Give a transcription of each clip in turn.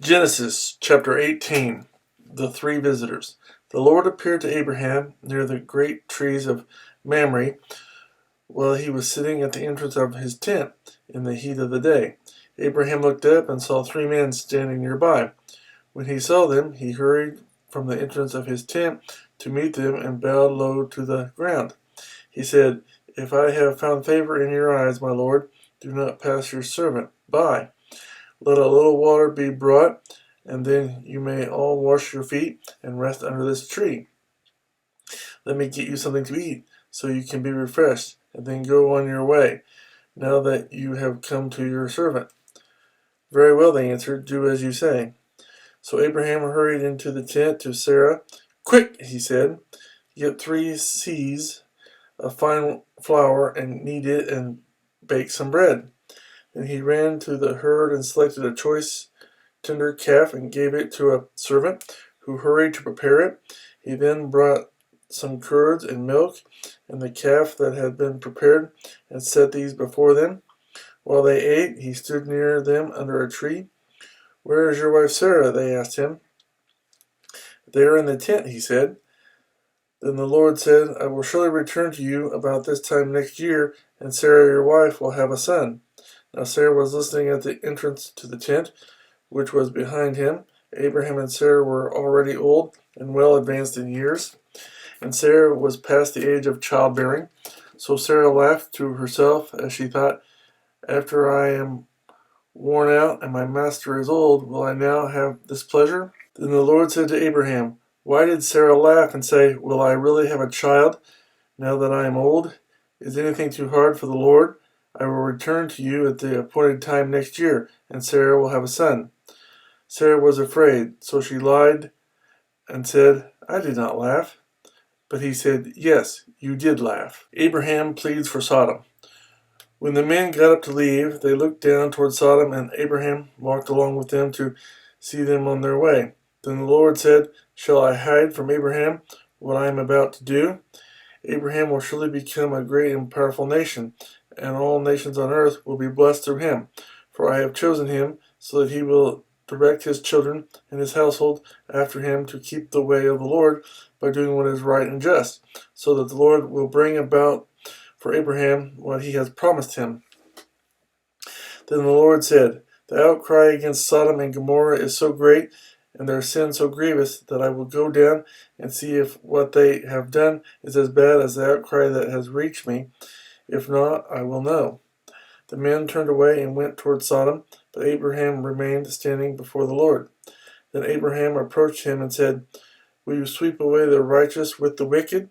Genesis chapter 18. The three visitors. The Lord appeared to Abraham near the great trees of Mamre while he was sitting at the entrance of his tent in the heat of the day. Abraham looked up and saw three men standing nearby. When he saw them, he hurried from the entrance of his tent to meet them and bowed low to the ground. He said, "If I have found favor in your eyes, my Lord, do not pass your servant by. Let a little water be brought, and then you may all wash your feet and rest under this tree. Let me get you something to eat, so you can be refreshed, and then go on your way, now that you have come to your servant." "Very well," they answered, "do as you say." So Abraham hurried into the tent to Sarah. "Quick," he said, "get 3 seahs of fine flour and knead it and bake some bread." Then he ran to the herd and selected a choice tender calf and gave it to a servant, who hurried to prepare it. He then brought some curds and milk and the calf that had been prepared and set these before them. While they ate, he stood near them under a tree. "Where is your wife Sarah?" they asked him. "There in the tent," he said. Then the Lord said, "I will surely return to you about this time next year, and Sarah your wife will have a son." Now Sarah was listening at the entrance to the tent, which was behind him. Abraham and Sarah were already old and well advanced in years, and Sarah was past the age of childbearing. So Sarah laughed to herself as she thought, "After I am worn out and my master is old, will I now have this pleasure?" Then the Lord said to Abraham, "Why did Sarah laugh and say, 'Will I really have a child now that I am old?' Is anything too hard for the Lord? I will return to you at the appointed time next year, and Sarah will have a son." Sarah was afraid, so she lied and said, "I did not laugh." But he said, "Yes, you did laugh." Abraham pleads for Sodom. When the men got up to leave, they looked down toward Sodom, and Abraham walked along with them to see them on their way. Then the Lord said, "Shall I hide from Abraham what I am about to do? Abraham will surely become a great and powerful nation, and all nations on earth will be blessed through him. For I have chosen him, so that he will direct his children and his household after him to keep the way of the Lord by doing what is right and just, so that the Lord will bring about for Abraham what he has promised him." Then the Lord said, "The outcry against Sodom and Gomorrah is so great, and their sin so grievous, that I will go down and see if what they have done is as bad as the outcry that has reached me. If not, I will know." The men turned away and went toward Sodom, but Abraham remained standing before the Lord. Then Abraham approached him and said, "Will you sweep away the righteous with the wicked?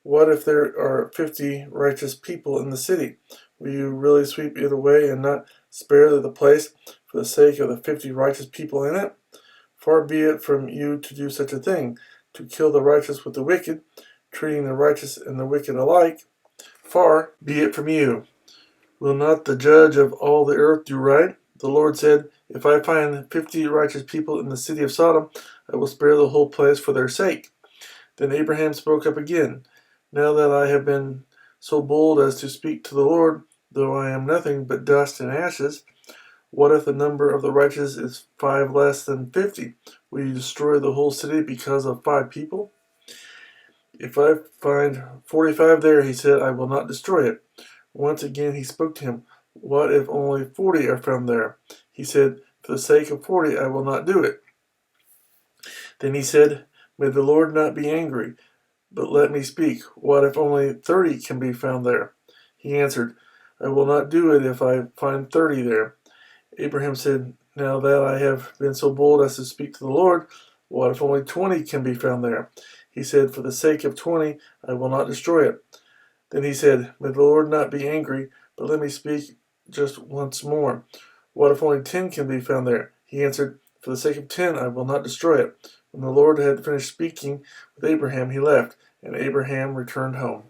What if there are 50 righteous people in the city? Will you really sweep it away and not spare the place for the sake of the 50 righteous people in it? Far be it from you to do such a thing, to kill the righteous with the wicked, treating the righteous and the wicked alike. Far be it from you. Will not the judge of all the earth do right?" The Lord said, "If I find 50 righteous people in the city of Sodom, I will spare the whole place for their sake." Then Abraham spoke up again. "Now that I have been so bold as to speak to the Lord, though I am nothing but dust and ashes, what if the number of the righteous is 5 less than 50? Will you destroy the whole city because of 5 people? If I find 45 there," he said, "I will not destroy it." Once again he spoke to him. "What if only 40 are found there?" He said, "For the sake of 40 I will not do it." Then he said, "May the Lord not be angry, but let me speak. What if only 30 can be found there?" He answered, "I will not do it if I find 30 there." Abraham said, "Now that I have been so bold as to speak to the Lord, what if only 20 can be found there?" He said, "For the sake of 20 I will not destroy it." Then he said, "May the Lord not be angry, but let me speak just once more. What if only 10 can be found there?" He answered, "For the sake of 10 I will not destroy it." When the Lord had finished speaking with Abraham, he left, and Abraham returned home.